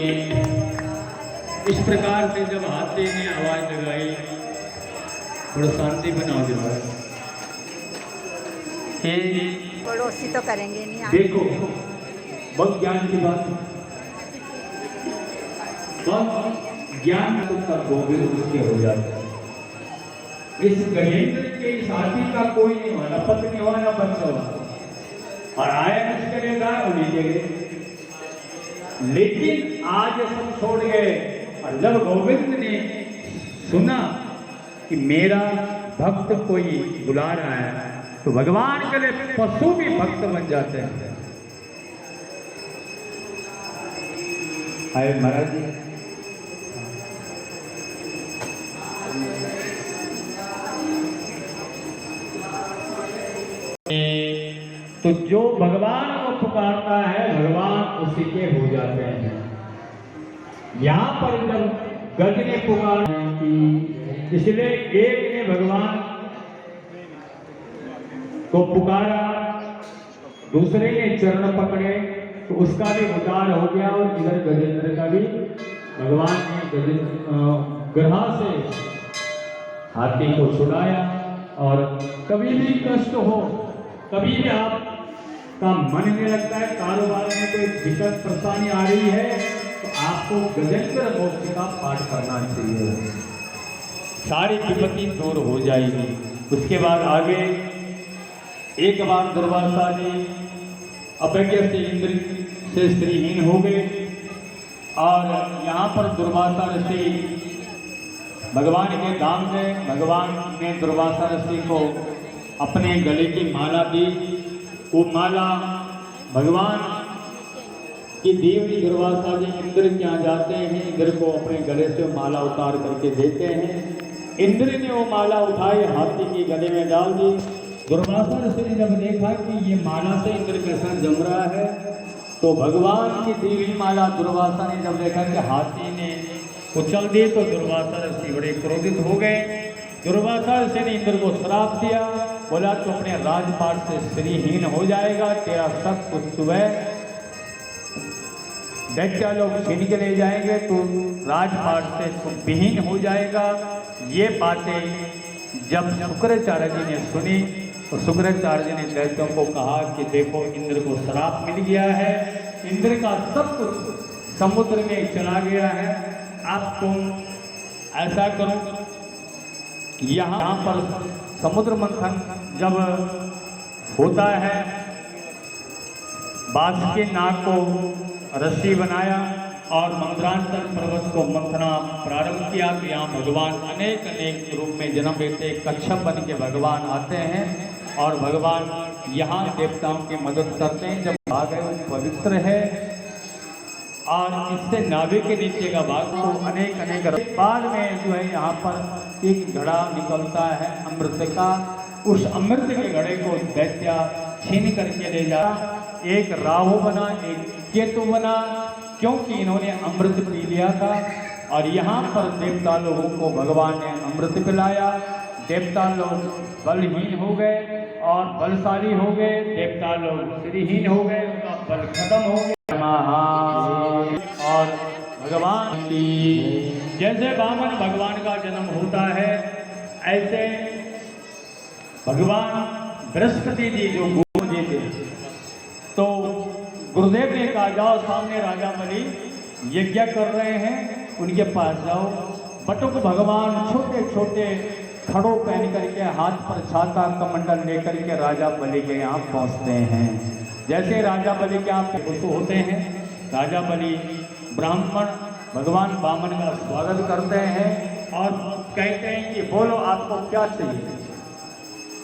इस प्रकार से जब हाथी ने आवाज लगाई, थोड़ा शांति बनाओ जरा। पड़ोसी तो करेंगे नहीं। देखो बहुत ज्ञान की बात, बहुत ज्ञान का गोविंद उसके हो जाता है। इस गजेंद्र के इस हाथी का कोई नहीं हुआ, न पत्नी हुआ न बच्चा हुआ, और आया किसके लिए था, उन्हीं के लिए। लेकिन आज सब छोड़ गए, और जब गोविंद ने सुना कि मेरा भक्त कोई बुला रहा है, तो भगवान के लिए पशु भी भक्त बन जाते हैं। आए महाराज जी, तो जो भगवान को पुकारता है भगवान उसी के हो जाते हैं। यहाँ पर जब गज ने पुकारा कि इसलिए एक ने भगवान को पुकारा, दूसरे ने चरण पकड़े, तो उसका भी उद्धार हो गया। और इधर गजेंद्र का भी भगवान ने ग्रह से हाथी को छुड़ाया। और कभी भी कष्ट हो, कभी भी आपका मन नहीं लगता है, कारोबार में कोई दिक्कत परेशानी आ रही है, तो आपको गजेंद्र मोक्ष का पाठ करना चाहिए, सारी विपत्ति दूर हो जाएगी। उसके बाद आगे एक बार दुर्वासा जी अपेक्षा से इंद्र से स्त्रीहीन हो गए, और यहाँ पर दुर्वासा ऋषि भगवान के धाम में भगवान ने दुर्वासा ऋषि को अपने गले की माला दी। वो माला भगवान की देवी दुर्वासा जी इंद्र के यहाँ जाते हैं, इंद्र को अपने गले से माला उतार करके देते हैं। इंद्र ने वो माला उठाई, हाथी के गले में डाल दी। दुर्वासा ऋषि ने जब देखा कि ये माला से इंद्र के साथ जम रहा है, तो भगवान की देवी माला दुर्वासा ने जब देखा कि हाथी ने उछल दी, तो दुर्वासा ऋषि बड़े क्रोधित हो गए। दुर्वासा ऋषि ने इंद्र को श्राप दिया, बोला तो अपने राजपाट से श्रीहीन हो जाएगा, तेरा सब कुछ सुबह दैत्य लोग छीन के ले जाएंगे, तो राजपाट से विहीन हो जाएगा। ये बातें जब शुक्राचार्य जी ने सुनी, तो शुक्राचार्य जी ने दैत्यों को कहा कि देखो इंद्र को श्राप मिल गया है, इंद्र का सब कुछ समुद्र में चला गया है, आप तुम ऐसा करो, यहाँ पर समुद्र मंथन जब होता है, बांस के नाग को रस्सी बनाया और मंत्रांचल पर्वत को मंथना प्रारंभ किया। तो यहाँ भगवान अनेक अनेक रूप में जन्म लेते, कच्छप बन के भगवान आते हैं, और भगवान यहाँ देवताओं की मदद करते हैं। जब भाग है वो पवित्र है, और इससे नाभि के नीचे का भाग को अनेक अनेक बाद में जो है यहाँ पर एक घड़ा निकलता है अमृत का। उस अमृत के घड़े को दैत्य छीन करके ले जा, एक राहु बना, एक केतु बना, क्योंकि इन्होंने अमृत पी लिया था। और यहाँ पर देवता लोगों को भगवान ने अमृत पिलाया। देवता लोग बलहीन हो गए और बलशाली हो गए, देवता लोग श्रीहीन हो गए, उनका बल खत्म हो गया। और भगवान की जैसे वामन भगवान का जन्म होता है, ऐसे भगवान बृहस्पति जी जो गुरु जी थे, तो गुरुदेव ने कहा जाओ सामने राजा बलि यज्ञ कर रहे हैं, उनके पास जाओ। बटुक भगवान छोटे छोटे खड़ों पहन करके हाथ पर छाता कमंडल लेकर के राजा बलि के यहाँ पहुँचते हैं। जैसे राजा बलि के यहाँ खुश होते हैं, राजा बलि ब्राह्मण भगवान वामन का स्वागत करते हैं और कहते हैं कि बोलो आपको क्या चाहिए।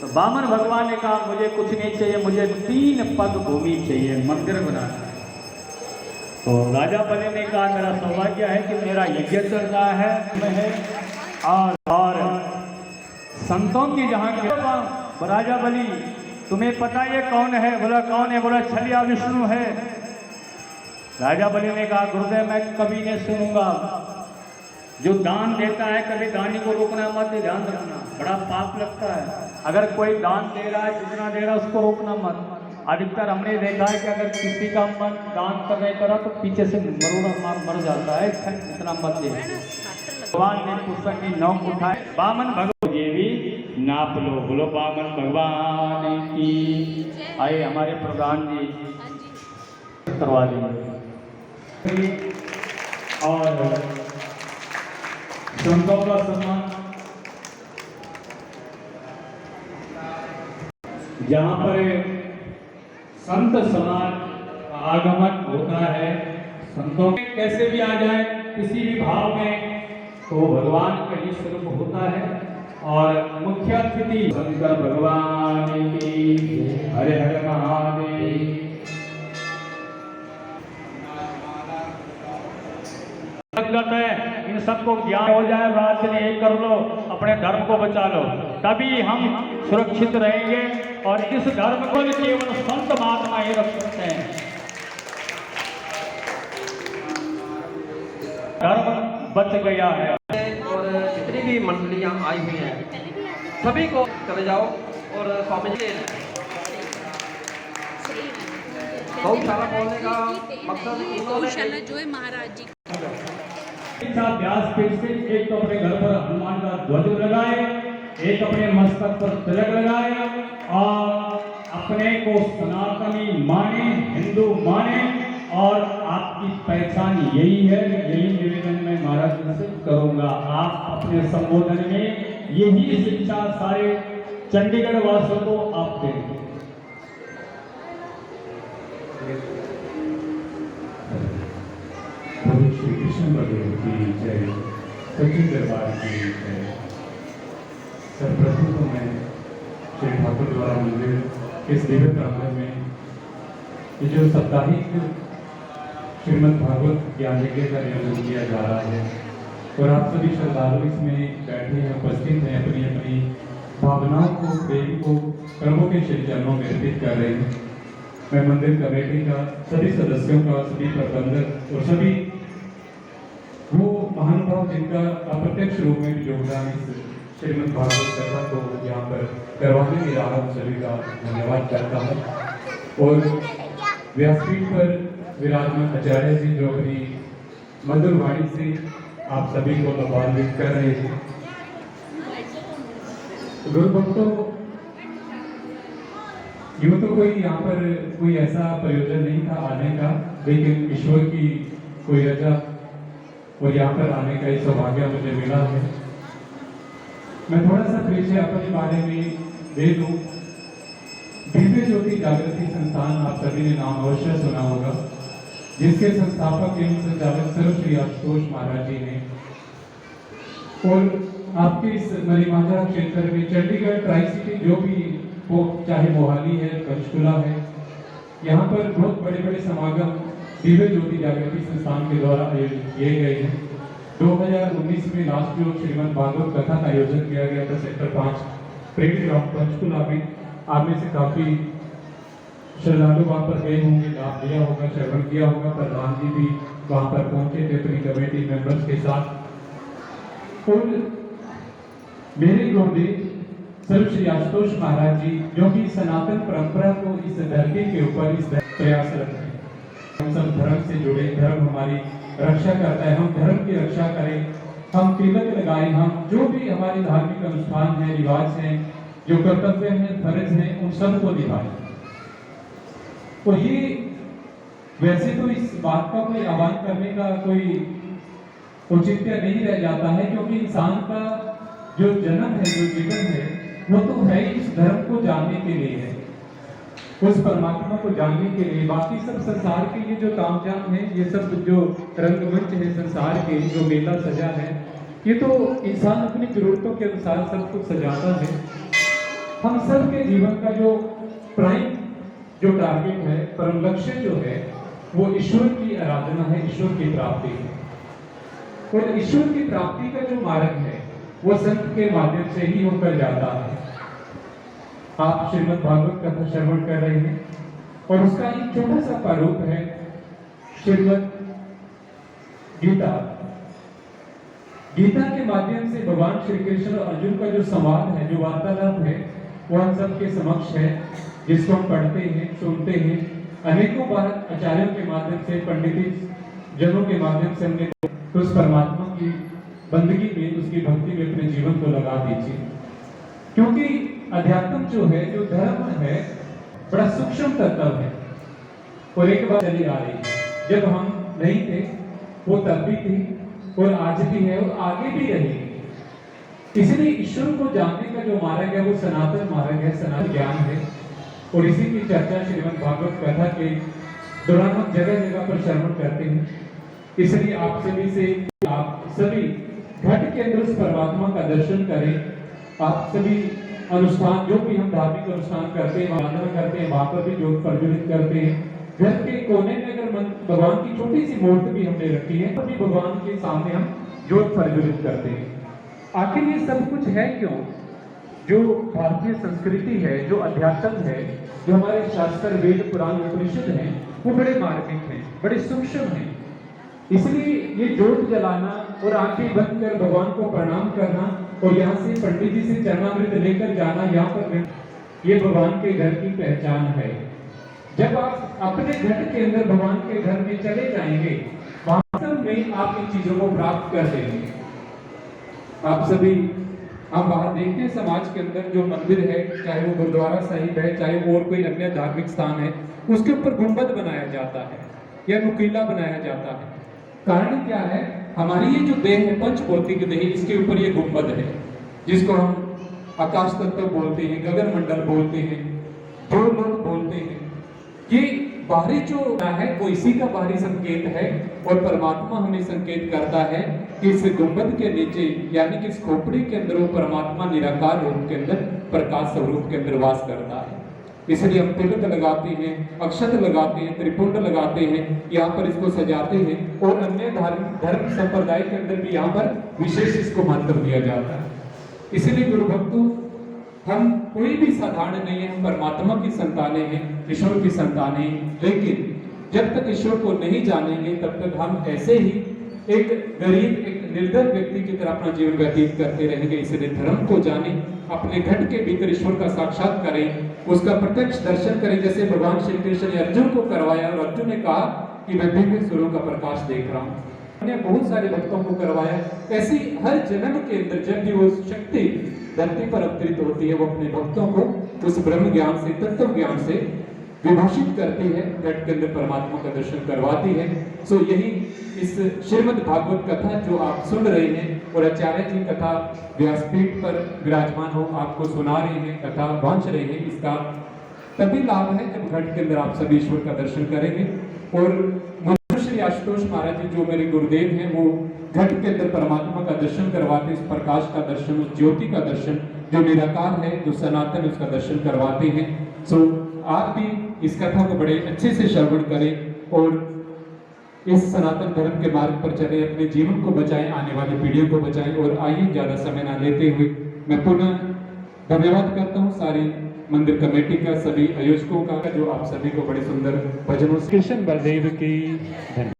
तो वामन भगवान ने कहा मुझे कुछ नहीं चाहिए, मुझे 3 पग भूमि चाहिए, मंदिर बनाना है। तो राजा बलि ने कहा मेरा सौभाग्य है कि मेरा यज्ञ चल रहा है और संतों की जहाँ के राजा बलि तुम्हें पता ये कौन है? बोला कौन है? बोला छलिया विष्णु है। राजा बलि ने कहा गुरुदेव मैं कभी नहीं सुनूंगा, जो दान देता है कभी दानी को रोकना मत, ध्यान रखना, बड़ा पाप लगता है। अगर कोई दान दे रहा है जितना दे रहा है उसको रोकना मत। अधिकतर हमने देखा है कि अगर किसी का मन दान करने तरह तो पीछे से मरोड़ा मर जाता है, इतना मत दे। भगवान ने पुस्तक की नौक उठाए, बामन भगवान ये भी नाप लो, बोलो बामन भगवान की। आइए हमारे प्रधान जी करवा देंगे और संतों का सम्मान। जहाँ पर संत समाज का आगमन होता है, संतों में कैसे भी आ जाए किसी भी भाव में, तो भगवान का ही स्वरूप होता है। और मुख्य अतिथि शंकर भगवान की, हरे हरे महादेव। संगत है, इन सबको ज्ञान हो जाए, रात में एक कर लो, अपने धर्म को बचा लो, तभी हम सुरक्षित रहेंगे। और इस धर्म को केवल संत महात्मा ही रख सकते हैं। धर्म बच गया है। और जितनी भी मंडलियां आई हुई हैं सभी को चले जाओ और स्वामी जी गौशाला खोलने का मकसद गौशाला जो है महाराज जी व्यासपीठ से एक तो अपने घर पर हनुमान का ध्वज लगाए, एक अपने मस्तक पर तिलक लगाए और अपने को सनातनी माने, हिंदू माने। और आपकी पहचान यही है, यही निवेदन मैं महाराज जी से करूंगा। आप अपने संबोधन में यही शिक्षा सारे चंडीगढ़ वासियों को आप दें। श्री कृष्ण बलदेव की जय, सच्ची दरबार की जय। सर्वप्रथम तो मैं श्री ठाकुर द्वारा मंदिर इस दिव्य प्रांगण में ये जो साप्ताहिक श्रीमद् भागवत ज्ञान यज्ञ का आयोजन किया जा रहा है और आप सभी श्रद्धालु इसमें बैठे हैं, उपस्थित हैं, अपनी अपनी भावनाओं को, प्रेम को प्रभु के श्री चरणों में अर्पित कर रहे हैं। मैं मंदिर कमेटी का, सभी सदस्यों का, सभी प्रबंधक और सभी वो महानुभाव जिनका अप्रत्यक्ष रूप में भी योगदान इस श्रीमद् भागवत कथा को यहाँ पर करवाने में रहा, सभी का धन्यवाद करता हूँ। और व्यासपीठ पर विराजमान आचार्य जी जो अपनी मधुर वाणी से आप सभी को लाभान्वित कर रहे हैं। गुरु भक्तों, यूं तो कोई यहाँ पर कोई ऐसा प्रयोजन नहीं था आने का, लेकिन ईश्वर की कोई रजा और यहाँ पर आने का ही सौभाग्य मुझे मिला है। मैं थोड़ा सा परिचय अपने बारे में दे दूं। दिव्य ज्योति जागृति संस्थान आप सभी ने नाम अवश्य सुना होगा, जिसके संस्थापक एवं संचालक सर्व श्री आशुतोष महाराज जी ने। और आपके इस मरीमांजरा क्षेत्र में चंडीगढ़ ट्राई सिटी जो भी वो चाहे मोहाली है, पंचकुला है, यहाँ पर बहुत बड़े बड़े समागम दिव्य ज्योति जागृति संस्थान के द्वारा आयोजित किए गए हैं। 2019 में लास्ट जो श्रीमद् भागवत कथा का आयोजन किया गया था सेक्टर 5 प्रेम ग्राउंड पंचकुला में, आप में से काफी श्रद्धालु वहाँ पर गए होंगे, लाभ लिया होगा, श्रवण किया होगा। प्रधान जी भी वहाँ पर पहुंचे थे अपनी कमेटी मेंबर्स के साथ। और मेरे गुरुदेव सर्व श्री आशुतोष महाराज जी जो कि सनातन परंपरा को इस धरती के ऊपर इस प्रयासरत हैं। हम सब धर्म से जुड़े, धर्म हमारी रक्षा करता है, हम धर्म की रक्षा करें, हम तिलक लगाएं, हम जो भी हमारे धार्मिक अनुष्ठान है, रिवाज हैं, जो कर्तव्य हैं, फर्ज हैं, उन सबको निभाएं। और ये वैसे तो इस बात का कोई आह्वान करने का कोई औचित्य नहीं रह जाता है, क्योंकि इंसान का जो जन्म है, जो जीवन है, वो तो है इस धर्म को जानने के लिए है, उस परमात्मा को जानने के लिए। बाकी सब संसार के ये जो तामझाम है, ये सब जो रंगमंच है संसार के, जो मेला सजा है, ये तो इंसान अपनी जरूरतों के अनुसार सब कुछ सजाता है। हम सब के जीवन का जो प्राइम जो टारगेट है, परम लक्ष्य जो है, वो ईश्वर की आराधना है, ईश्वर की प्राप्ति है। और ईश्वर की प्राप्ति का जो मार्ग है वो संत के माध्यम से ही होकर जाता है। आप श्रीमद् भागवत कथा श्रवण कर रहे हैं और उसका एक छोटा सा प्रारूप है श्रीमद् गीता। गीता के माध्यम से भगवान श्री कृष्ण और अर्जुन का जो संवाद है, जो वार्तालाप है, वो हम सबके समक्ष है, जिसको हम पढ़ते हैं, सुनते हैं। अनेकों बार आचार्यों के माध्यम से, पंडित जनों के माध्यम से हमने तो उस परमात्मा की बंदगी में, उसकी भक्ति में अपने जीवन को लगा दीजिए। क्योंकि अध्यात्म जो है, जो धर्म है, बड़ा सूक्ष्म तत्व है और एक बात चली आ रही है। जब हम नहीं थे वो तब भी थी और आज भी है और आगे भी रहेगी। इसलिए ईश्वर को जानने का जो मार्ग है वो सनातन मार्ग है, सनातन ज्ञान है। और इसी की चर्चा श्रीमद् भागवत कथा के दौरान हम जगह जगह पर श्रवण करते हैं। इसलिए आप सभी से, आप सभी घट के अंदर उस परमात्मा का दर्शन करें। आप सभी अनुष्ठान, जो भी हम धार्मिक अनुष्ठान करते हैं, वंदना करते हैं, वहां पर भी ज्योत प्रज्वलित करते हैं। घर के कोने में अगर भगवान की छोटी सी मूर्ति भी हमने रखी है, तभी भगवान के सामने हम ज्योत प्रज्वलित करते हैं। आखिर ये सब कुछ है क्यों? जो भारतीय संस्कृति है, जो अध्यात्म है, जो हमारे शास्त्र, वेद, पुराण, उपनिषद हैं, वो बड़े मार्मिक हैं, बड़े सूक्ष्म हैं। इसलिए ये ज्योत जलाना और आंखें बंद कर भगवान को प्रणाम करना और यहाँ से पंडित जी से चरणामृत लेकर जाना, यहाँ पर ये भगवान के घर की पहचान है। जब आप अपने घर के अंदर भगवान के घर में चले जाएंगे, वास्तव में आप इन चीजों को प्राप्त कर देंगे। आप सभी, हम बाहर देखते हैं समाज के अंदर जो मंदिर है, चाहे वो गुरुद्वारा साहिब है, चाहे और कोई अन्य धार्मिक स्थान है, उसके ऊपर गुंबद बनाया जाता है या नुकीला बनाया जाता है। कारण क्या है? हमारी ये जो देह है, पंचभौतिक देह, इसके ऊपर ये गुंबद है, जिसको हम आकाश तत्व बोलते हैं, गगन मंडल बोलते हैं, जो लोग बोलते हैं। ये बाहरी जो है वो इसी का बाहरी संकेत है। और परमात्मा हमें संकेत करता है कि इस गुंबद के नीचे, यानी कि इस खोपड़ी के अंदर वो परमात्मा निराकार रूप के अंदर, प्रकाश स्वरूप के अंदर वास करता है। इसलिए हम तिलक लगाते हैं, अक्षत लगाते हैं, त्रिपुंड लगाते हैं, यहाँ पर इसको सजाते हैं। और अन्य धर्म संप्रदाय के अंदर भी यहाँ पर विशेष इसको महत्व दिया जाता है। इसलिए गुरु भक्तों, हम कोई भी साधारण नहीं है, हम परमात्मा की संतानें हैं, ईश्वर की संतानें हैं। लेकिन जब तक ईश्वर को नहीं जानेंगे, तब तक हम ऐसे ही एक गरीब, एक निर्धन व्यक्ति की तरह अपना जीवन व्यतीत करते रहेंगे। इसलिए धर्म को जाने, अपने घट के भीतर ईश्वर का साक्षात करें, उसका प्रत्यक्ष दर्शन करें, जैसे भगवान श्री कृष्ण ने अर्जुन को करवाया और अर्जुन ने कहा कि मैं दिव्य सूर्यों का प्रकाश देख रहा हूँ। हमने बहुत सारे भक्तों को करवाया। ऐसी हर जन्म के अंदर जब भी वो शक्ति धरती पर अवतरित होती है, वो अपने भक्तों को उस ब्रह्म ज्ञान से, तत्व ज्ञान से विभाषित करती है, घट के अंदर परमात्मा का दर्शन करवाती है। सो यही इस श्रीमद् भागवत कथा जो आप सुन रहे हैं, और आचार्य जी कथा व्यासपीठ पर विराजमान हो आपको सुना रहे हैं, कथा वांच रहे हैं, इसका तभी लाभ है जब घट के अंदर आप सभी ईश्वर का दर्शन करेंगे। और श्री आशुतोष महाराज जी जो मेरे गुरुदेव हैं, वो घट के अंदर परमात्मा का दर्शन करवाते, इस प्रकाश का दर्शन, उस ज्योति का दर्शन जो निराकार है, जो सनातन, उसका दर्शन करवाते हैं। सो आप भी इस कथा को बड़े अच्छे से श्रवण करें और इस सनातन धर्म के मार्ग पर चले, अपने जीवन को बचाएं, आने वाली पीढ़ियों को बचाएं। और आइए ज्यादा समय ना लेते हुए मैं पुनः धन्यवाद करता हूँ सारी मंदिर कमेटी का, सभी आयोजकों का, जो आप सभी को बड़े सुंदर भजनों से। कृष्ण बलदेव की धन्यवाद।